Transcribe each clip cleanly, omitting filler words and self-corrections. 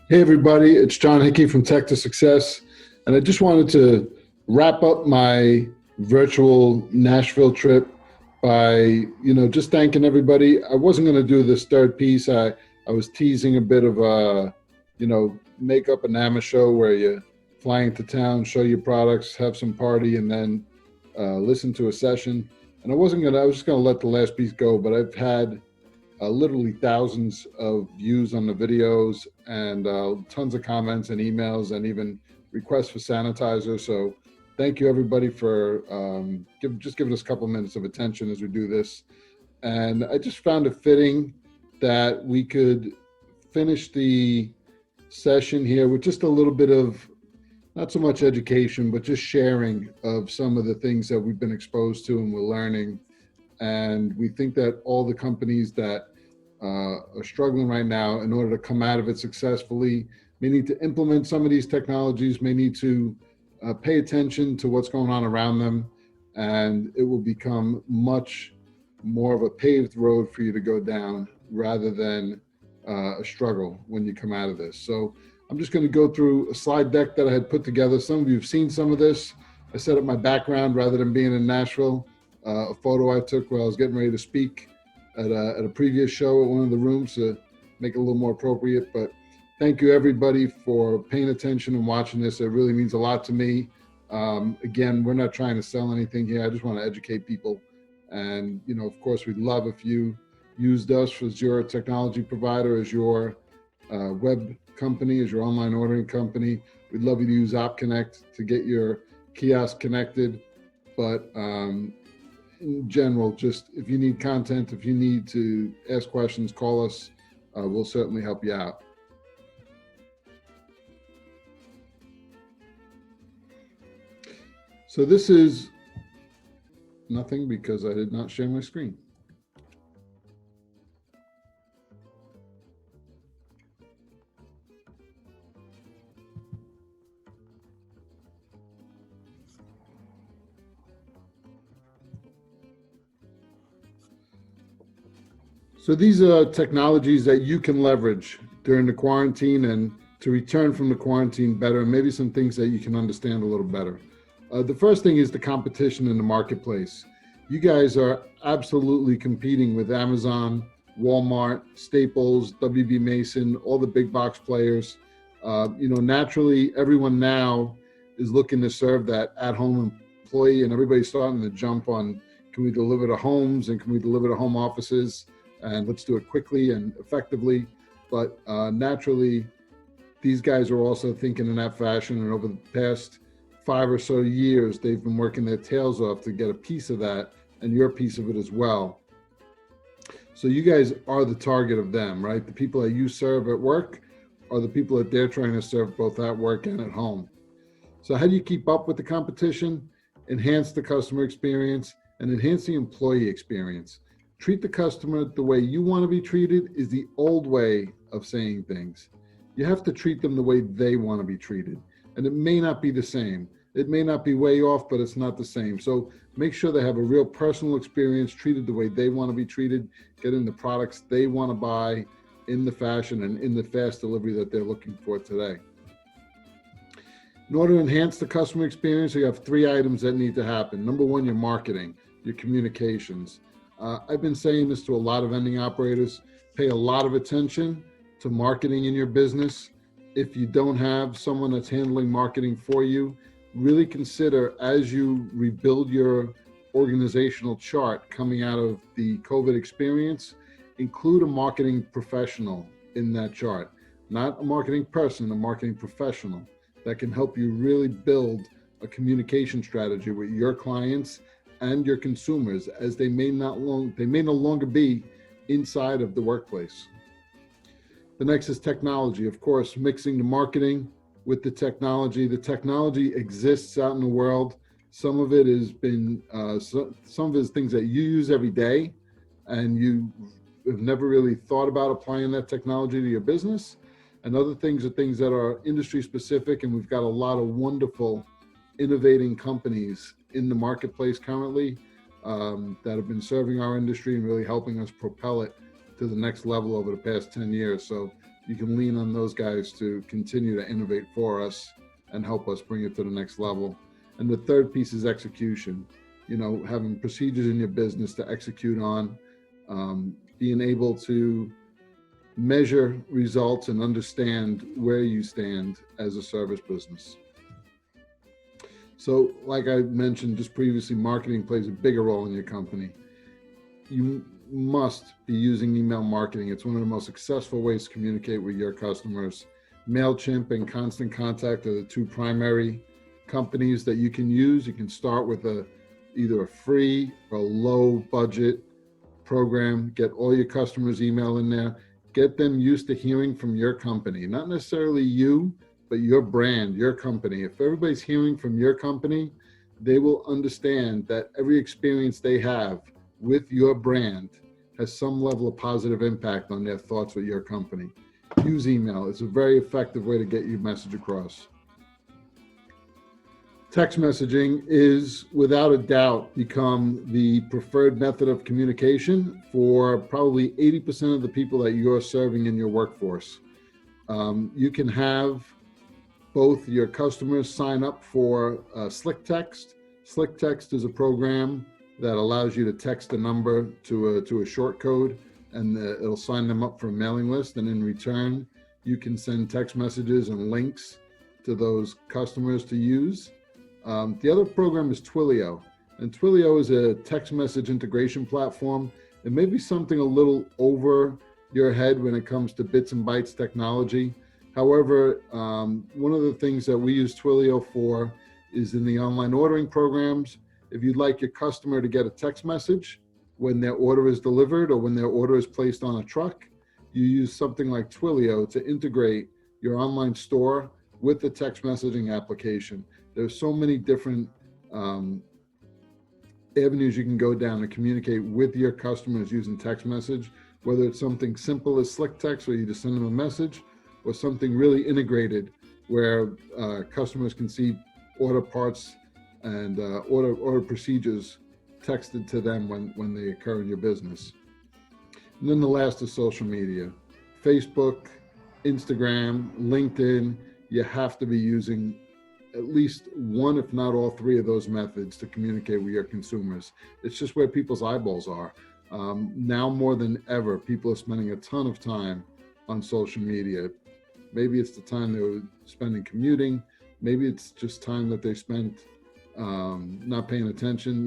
Hey everybody, it's John Hickey from Tech to Success, and I just wanted to wrap up my virtual Nashville trip by, just thanking everybody. I wasn't going to do this third piece. I was teasing a bit of a, make up a NAMA show where you fly into town, show your products, have some party, and then listen to a session. And I was just going to let the last piece go, but I've had literally thousands of views on the videos and tons of comments and emails and even requests for sanitizer. So thank you everybody for just giving us a couple minutes of attention as we do this. And I just found it fitting that we could finish the session here with just a little bit of, not so much education, but just sharing of some of the things that we've been exposed to and we're learning. And we think that all the companies that are struggling right now, in order to come out of it successfully, may need to implement some of these technologies, may need to pay attention to what's going on around them, and it will become much more of a paved road for you to go down rather than a struggle when you come out of this. So I'm just going to go through a slide deck that I had put together. Some of you have seen some of this. I set up my background rather than being in Nashville. A photo I took while I was getting ready to speak at a previous show at one of the rooms to make it a little more appropriate. But thank you everybody for paying attention and watching this. It really means a lot to me. Again, we're not trying to sell anything here. I just want to educate people. And, of course, we'd love if you used us as your technology provider, as your web company, as your online ordering company. We'd love you to use OpConnect to get your kiosk connected. But in general, just if you need content, if you need to ask questions, call us. We'll certainly help you out. So this is nothing because I did not share my screen. So these are technologies that you can leverage during the quarantine and to return from the quarantine better, and maybe some things that you can understand a little better. The first thing is the competition in the marketplace. You guys are absolutely competing with Amazon, Walmart, Staples, WB Mason, all the big box players. Naturally, everyone now is looking to serve that at-home employee, and everybody's starting to jump on, can we deliver to homes and can we deliver to home offices? And let's do it quickly and effectively. But naturally, these guys are also thinking in that fashion. And over the past 5 or so years, they've been working their tails off to get a piece of that and your piece of it as well. So you guys are the target of them, right? The people that you serve at work are the people that they're trying to serve both at work and at home. So how do you keep up with the competition? Enhance the customer experience and enhance the employee experience. Treat the customer the way you want to be treated is the old way of saying things. You have to treat them the way they want to be treated. And it may not be the same. It may not be way off, but it's not the same. So make sure they have a real personal experience, treated the way they want to be treated, getting the products they want to buy in the fashion and in the fast delivery that they're looking for today. In order to enhance the customer experience, you have 3 items that need to happen. Number 1, your marketing, your communications. I've been saying this to a lot of vending operators, pay a lot of attention to marketing in your business. If you don't have someone that's handling marketing for you, really consider as you rebuild your organizational chart coming out of the COVID experience, include a marketing professional in that chart, not a marketing person, a marketing professional that can help you really build a communication strategy with your clients and your consumers, as they may no longer be inside of the workplace. The next is technology. Of course, mixing the marketing with the technology. The technology exists out in the world. Some of it has been, some of it is things that you use every day and you have never really thought about applying that technology to your business. And other things are things that are industry specific, and we've got a lot of wonderful innovating companies in the marketplace currently that have been serving our industry and really helping us propel it to the next level over the past 10 years. So you can lean on those guys to continue to innovate for us and help us bring it to the next level. And the third piece is execution. Having procedures in your business to execute on, being able to measure results and understand where you stand as a service business. So like I mentioned just previously, marketing plays a bigger role in your company. You must be using email marketing. It's one of the most successful ways to communicate with your customers. MailChimp and Constant Contact are the two primary companies that you can use. You can start with either a free or low budget program, get all your customers' email in there, get them used to hearing from your company, not necessarily you, but your brand, your company. If everybody's hearing from your company, they will understand that every experience they have with your brand has some level of positive impact on their thoughts with your company. Use email. It's a very effective way to get your message across. Text messaging is without a doubt become the preferred method of communication for probably 80% of the people that you're serving in your workforce. You can have both your customers sign up for Slick Text. Slick Text is a program that allows you to text a number to a short code, and it'll sign them up for a mailing list. And in return, you can send text messages and links to those customers to use. The other program is Twilio, and Twilio is a text message integration platform. It may be something a little over your head when it comes to bits and bytes technology. However, one of the things that we use Twilio for is in the online ordering programs. If you'd like your customer to get a text message when their order is delivered or when their order is placed on a truck, you use something like Twilio to integrate your online store with the text messaging application. There's so many different avenues you can go down to communicate with your customers using text message, whether it's something simple as Slick Text where you just send them a message, or something really integrated where customers can see order parts and order procedures texted to them when they occur in your business. And then the last is social media. Facebook, Instagram, LinkedIn, you have to be using at least one, if not all three of those methods to communicate with your consumers. It's just where people's eyeballs are. Now more than ever, people are spending a ton of time on social media. Maybe it's the time they were spending commuting. Maybe it's just time that they spent not paying attention.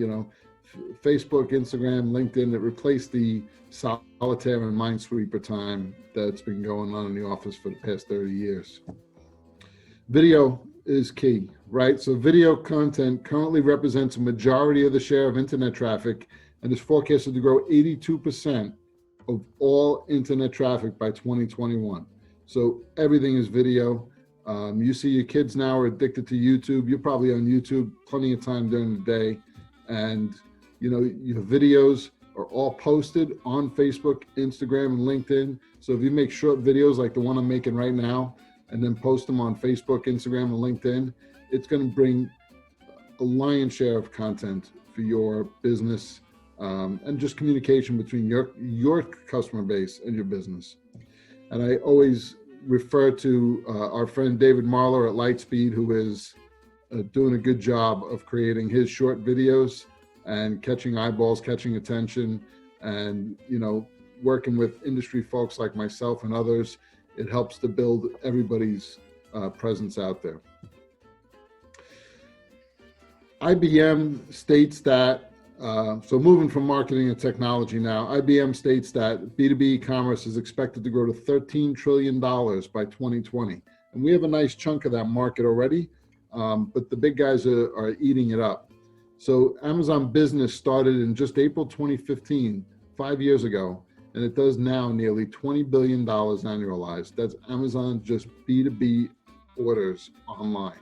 Facebook, Instagram, LinkedIn, it replaced the solitaire and minesweeper time that's been going on in the office for the past 30 years. Video is key, right? So video content currently represents a majority of the share of internet traffic and is forecasted to grow 82% of all internet traffic by 2021. So everything is video. You see your kids now are addicted to YouTube. You're probably on YouTube plenty of time during the day. And your videos are all posted on Facebook, Instagram, and LinkedIn. So if you make short videos like the one I'm making right now, and then post them on Facebook, Instagram, and LinkedIn, it's going to bring a lion's share of content for your business and just communication between your customer base and your business. And I always refer to our friend David Marler at Lightspeed, who is doing a good job of creating his short videos and catching eyeballs, catching attention, and working with industry folks like myself and others. It helps to build everybody's presence out there. IBM states that, so moving from marketing and technology now, IBM states that B2B e-commerce is expected to grow to $13 trillion by 2020. And we have a nice chunk of that market already, but the big guys are eating it up. So Amazon Business started in just April 2015, 5 years ago, and it does now nearly $20 billion annualized. That's Amazon just B2B orders online.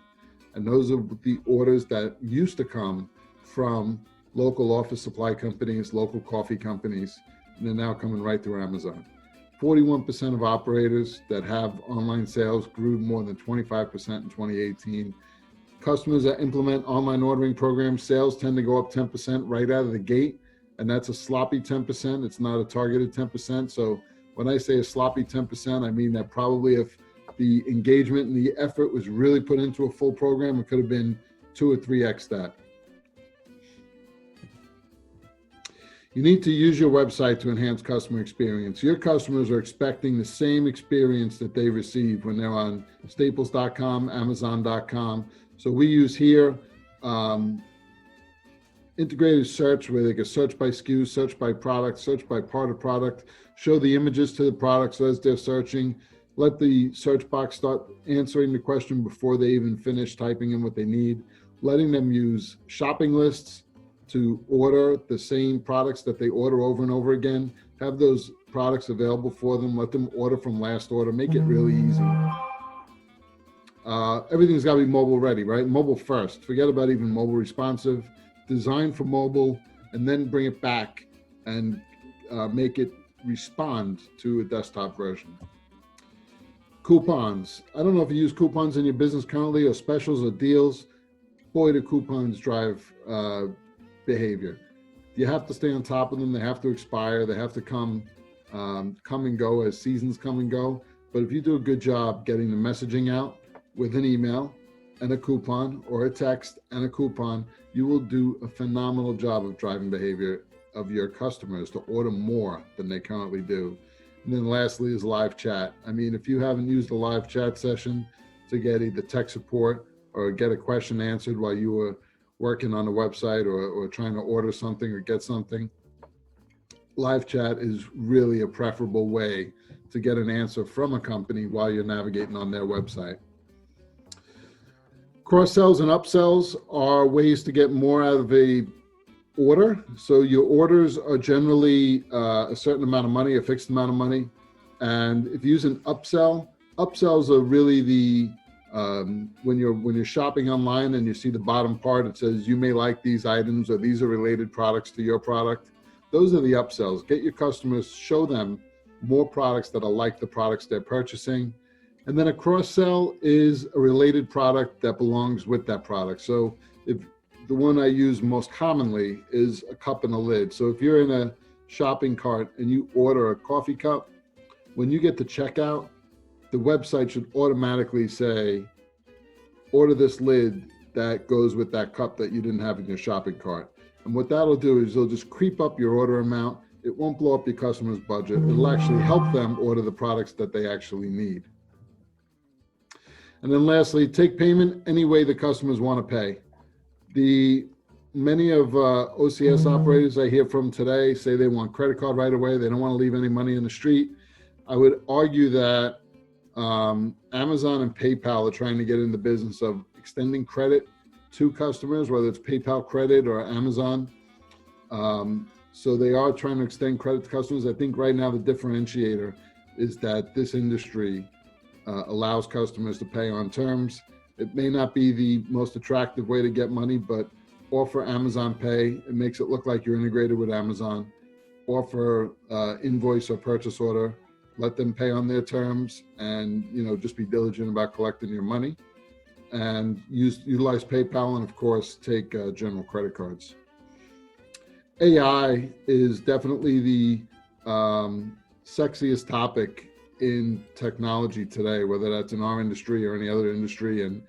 And those are the orders that used to come from local office supply companies, local coffee companies, and they're now coming right through Amazon. 41% of operators that have online sales grew more than 25% in 2018. Customers that implement online ordering programs, sales tend to go up 10% right out of the gate. And that's a sloppy 10%. It's not a targeted 10%. So When I say a sloppy 10%, I mean that probably if the engagement and the effort was really put into a full program, it could have been 2 or 3x that. You need to use your website to enhance customer experience. Your customers are expecting the same experience that they receive when they're on staples.com, amazon.com. So we use here integrated search where they can search by SKU, search by product, search by part of product, show the images to the products as they're searching, let the search box start answering the question before they even finish typing in what they need, letting them use shopping lists to order the same products that they order over and over again, have those products available for them, let them order from last order, make it really easy. Everything's got to be mobile ready, right? Mobile first, forget about even mobile responsive, design for mobile, and then bring it back and make it respond to a desktop version. Coupons. I don't know if you use coupons in your business currently or specials or deals. Boy, do coupons drive behavior. You have to stay on top of them. They have to expire. They have to come and go as seasons come and go. But if you do a good job getting the messaging out with an email and a coupon or a text and a coupon, you will do a phenomenal job of driving behavior of your customers to order more than they currently do. And then lastly is live chat. I mean, if you haven't used a live chat session to get either tech support or get a question answered while you were working on a website or trying to order something or get something, live chat is really a preferable way to get an answer from a company while you're navigating on their website. Cross-sells and upsells are ways to get more out of a order. So your orders are generally a certain amount of money, a fixed amount of money. And if you use an upsell, upsells are really the, when you're shopping online and you see the bottom part, it says you may like these items or these are related products to your product. Those are the upsells. Get your customers, show them more products that are like the products they're purchasing. And then a cross-sell is a related product that belongs with that product. So if the one I use most commonly is a cup and a lid. So if you're in a shopping cart and you order a coffee cup, when you get to checkout, the website should automatically say, order this lid that goes with that cup that you didn't have in your shopping cart. And what that'll do is it'll just creep up your order amount. It won't blow up your customer's budget. It'll actually help them order the products that they actually need. And then lastly, take payment any way the customers want to pay. Many of OCS operators I hear from today say they want credit card right away. They don't want to leave any money in the street. I would argue that Amazon and PayPal are trying to get in the business of extending credit to customers, whether it's PayPal credit or Amazon. So they are trying to extend credit to customers. I think right now the differentiator is that this industry allows customers to pay on terms. It may not be the most attractive way to get money, but offer Amazon Pay. It makes it look like you're integrated with Amazon. Offer invoice or purchase order. Let them pay on their terms, and just be diligent about collecting your money. And utilize PayPal, and of course take general credit cards. AI is definitely the sexiest topic in technology today, whether that's in our industry or any other industry, and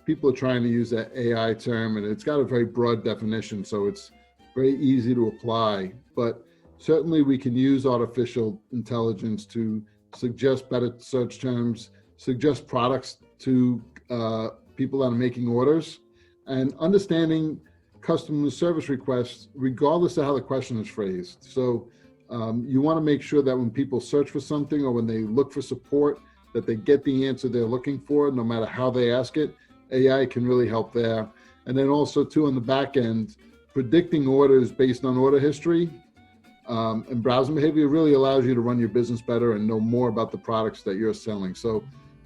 people are trying to use that AI term, and it's got a very broad definition, so it's very easy to apply. But certainly we can use artificial intelligence to suggest better search terms, suggest products to people that are making orders, and understanding customer service requests regardless of how the question is phrased. So you want to make sure that when people search for something or when they look for support, that they get the answer they're looking for, no matter how they ask it. AI can really help there. And then also too, on the back end, predicting orders based on order history and browsing behavior really allows you to run your business better and know more about the products that you're selling. So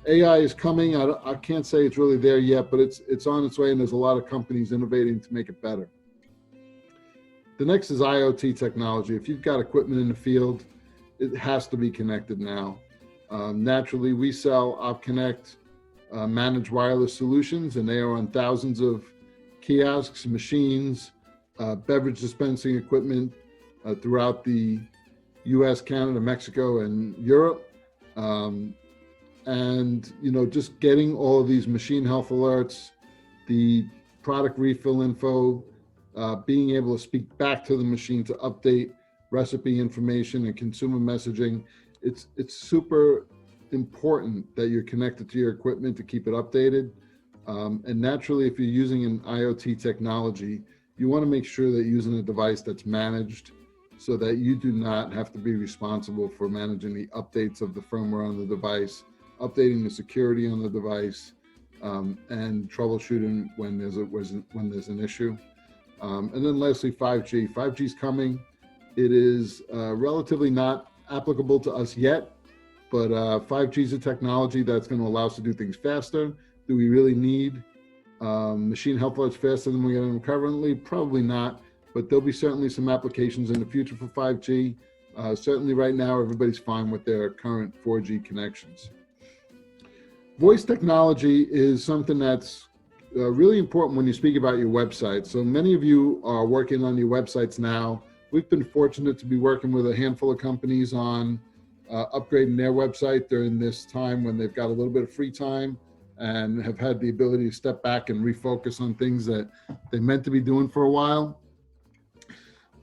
AI is coming. I can't say it's really there yet, but it's on its way, and there's a lot of companies innovating to make it better. The next is IoT technology. If you've got equipment in the field, it has to be connected now. Naturally, we sell OpConnect managed wireless solutions, and they are on thousands of kiosks, machines, beverage dispensing equipment throughout the US, Canada, Mexico, and Europe. And, just getting all of these machine health alerts, the product refill info, being able to speak back to the machine to update recipe information and consumer messaging. It's super important that you're connected to your equipment to keep it updated. And naturally, if you're using an IoT technology, you want to make sure that you're using a device that's managed so that you do not have to be responsible for managing the updates of the firmware on the device, updating the security on the device, and troubleshooting when there's an issue. And then lastly, 5G. 5G is coming. It is relatively not applicable to us yet, but 5G is a technology that's going to allow us to do things faster. Do we really need machine health alerts faster than we get them currently? Probably not, but there'll be certainly some applications in the future for 5G. Certainly right now, everybody's fine with their current 4G connections. Voice technology is something that's really important when you speak about your website. So many of you are working on your websites now. We've been fortunate to be working with a handful of companies on upgrading their website during this time when they've got a little bit of free time and have had the ability to step back and refocus on things that they meant to be doing for a while.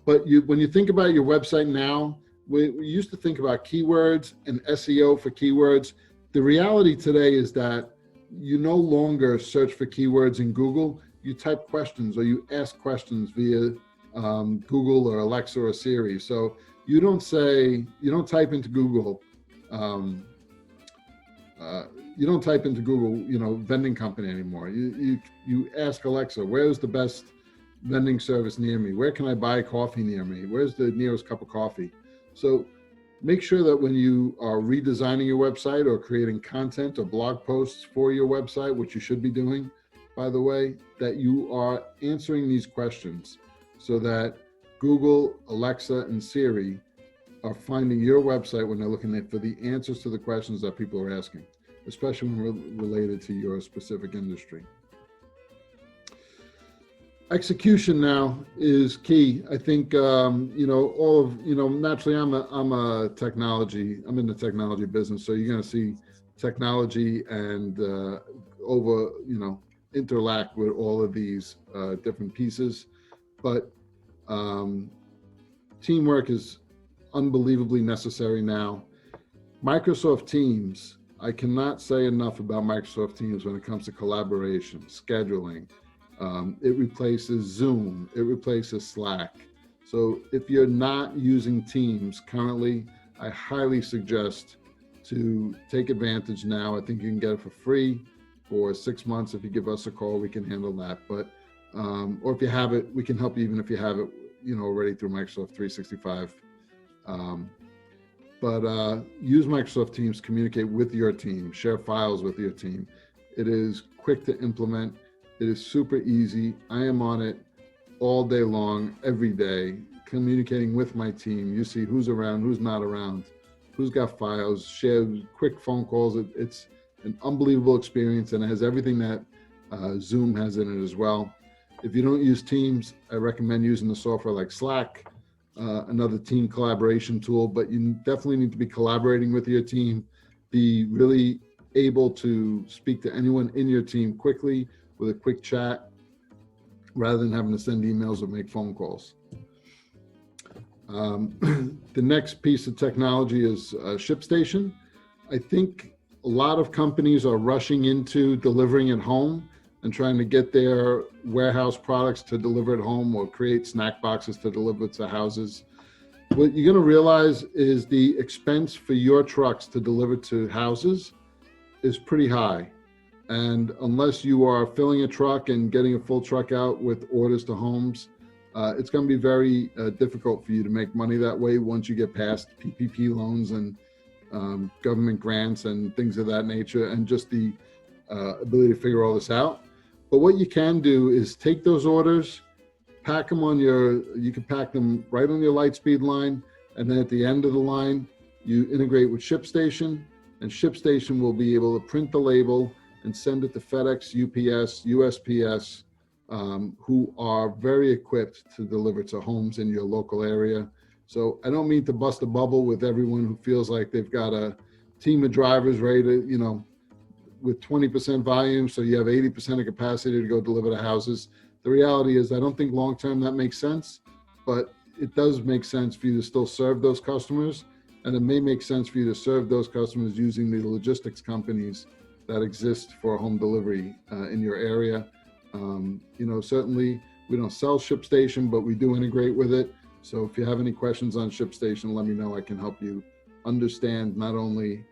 But when you think about your website now, we used to think about keywords and SEO for keywords. The reality today is that you no longer search for keywords in Google. You type questions or you ask questions via Google or Alexa or Siri. So you don't type into Google, vending company anymore. You ask Alexa, where's the best vending service near me? Where can I buy coffee near me? Where's the nearest cup of coffee? So make sure that when you are redesigning your website or creating content or blog posts for your website, which you should be doing, by the way, that you are answering these questions so that Google, Alexa, and Siri are finding your website when they're looking for the answers to the questions that people are asking, especially when related to your specific industry. Execution now is key. I think, naturally I'm in the technology business. So you're going to see technology and interlac with all of these different pieces, but teamwork is unbelievably necessary now. Microsoft Teams, I cannot say enough about Microsoft Teams when it comes to collaboration, scheduling. It replaces Zoom, it replaces Slack. So if you're not using Teams currently, I highly suggest to take advantage now. I think you can get it for free for 6 months. If you give us a call, we can handle that. But, or if you have it, we can help you even if you have it, already through Microsoft 365. Use Microsoft Teams, communicate with your team, share files with your team. It is quick to implement. It is super easy. I am on it all day long, every day, communicating with my team. You see who's around, who's not around, who's got files, share quick phone calls. It's an unbelievable experience, and it has everything that Zoom has in it as well. If you don't use Teams, I recommend using the software like Slack, another team collaboration tool, but you definitely need to be collaborating with your team, be really able to speak to anyone in your team quickly with a quick chat rather than having to send emails or make phone calls. The next piece of technology is ShipStation. I think a lot of companies are rushing into delivering at home and trying to get their warehouse products to deliver at home or create snack boxes to deliver to houses. What you're going to realize is the expense for your trucks to deliver to houses is pretty high. And unless you are filling a truck and getting a full truck out with orders to homes, it's going to be very difficult for you to make money that way once you get past PPP loans and government grants and things of that nature, and just the ability to figure all this out. But what you can do is take those orders, pack them you can pack them right on your Lightspeed line, and then at the end of the line, you integrate with ShipStation, and ShipStation will be able to print the label and send it to FedEx, UPS, USPS, who are very equipped to deliver to homes in your local area. So I don't mean to bust a bubble with everyone who feels like they've got a team of drivers ready to, with 20% volume, so you have 80% of capacity to go deliver to houses. The reality is I don't think long-term that makes sense, but it does make sense for you to still serve those customers. And it may make sense for you to serve those customers using the logistics companies that exist for home delivery in your area. Certainly we don't sell ShipStation, but we do integrate with it. So if you have any questions on ShipStation, let me know. I can help you understand not only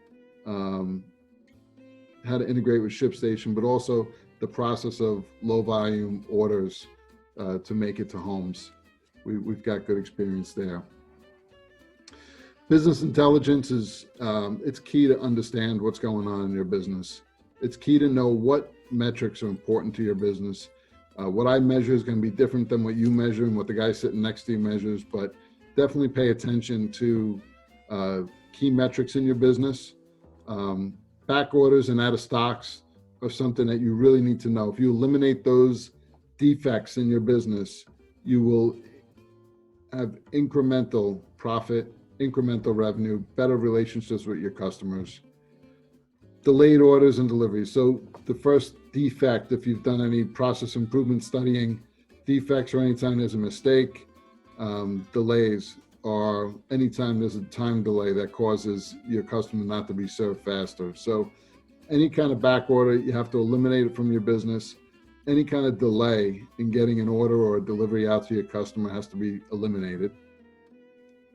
how to integrate with ShipStation, but also the process of low volume orders to make it to homes. We've got good experience there. Business intelligence is, it's key to understand what's going on in your business. It's key to know what metrics are important to your business. What I measure is going to be different than what you measure and what the guy sitting next to you measures, but definitely pay attention to key metrics in your business. Back orders and out of stocks are something that you really need to know. If you eliminate those defects in your business, you will have incremental profit, incremental revenue, better relationships with your customers. Delayed orders and deliveries. So the first defect, if you've done any process improvement studying, defects are anytime there's a mistake. Delays are anytime there's a time delay that causes your customer not to be served faster. So any kind of back order, you have to eliminate it from your business. Any kind of delay in getting an order or a delivery out to your customer has to be eliminated.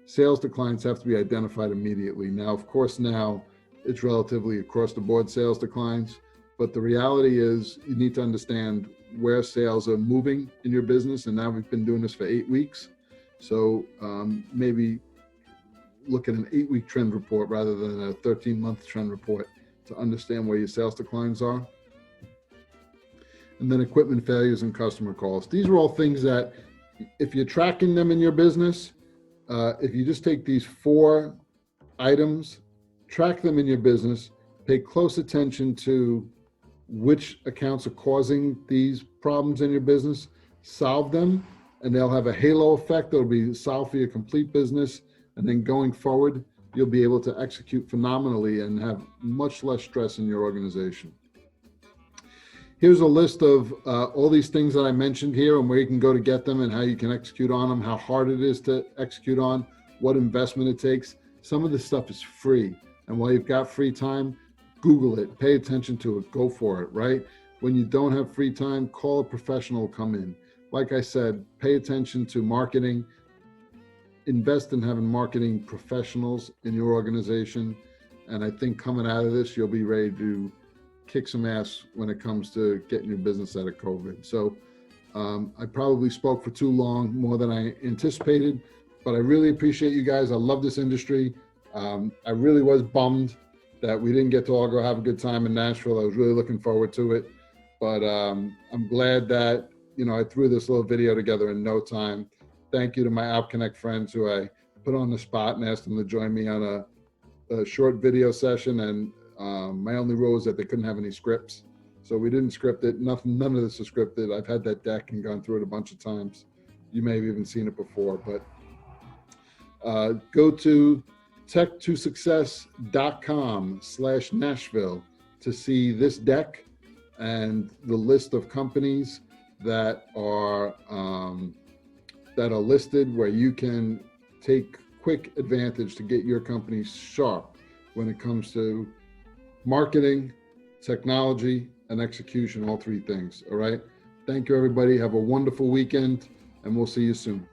Sales declines have to be identified immediately. Now, of course, now it's relatively across the board sales declines, but the reality is you need to understand where sales are moving in your business. And now we've been doing this for 8 weeks. So maybe look at an 8-week trend report rather than a 13-month trend report to understand where your sales declines are. And then equipment failures and customer calls. These are all things that if you're tracking them in your business, if you just take these 4 items, track them in your business, pay close attention to which accounts are causing these problems in your business, solve them, and they'll have a halo effect. It'll be solved for your complete business. And then going forward, you'll be able to execute phenomenally and have much less stress in your organization. Here's a list of all these things that I mentioned here and where you can go to get them and how you can execute on them, how hard it is to execute on, what investment it takes. Some of this stuff is free. And while you've got free time, Google it, pay attention to it, go for it, right? When you don't have free time, call a professional, come in. Like I said, pay attention to marketing, invest in having marketing professionals in your organization. And I think coming out of this, you'll be ready to kick some ass when it comes to getting your business out of COVID. So I probably spoke for too long, more than I anticipated, but I really appreciate you guys. I love this industry. I really was bummed that we didn't get to all go have a good time in Nashville. I was really looking forward to it, but I'm glad that, I threw this little video together in no time. Thank you to my AppConnect friends who I put on the spot and asked them to join me on a short video session. And my only rule is that they couldn't have any scripts. So we didn't script it. None of this is scripted. I've had that deck and gone through it a bunch of times. You may have even seen it before, but go to tech2success.com/Nashville to see this deck and the list of companies that are listed where you can take quick advantage to get your company sharp when it comes to marketing, technology, and execution, all 3 things. All right. Thank you, everybody. Have a wonderful weekend, and we'll see you soon.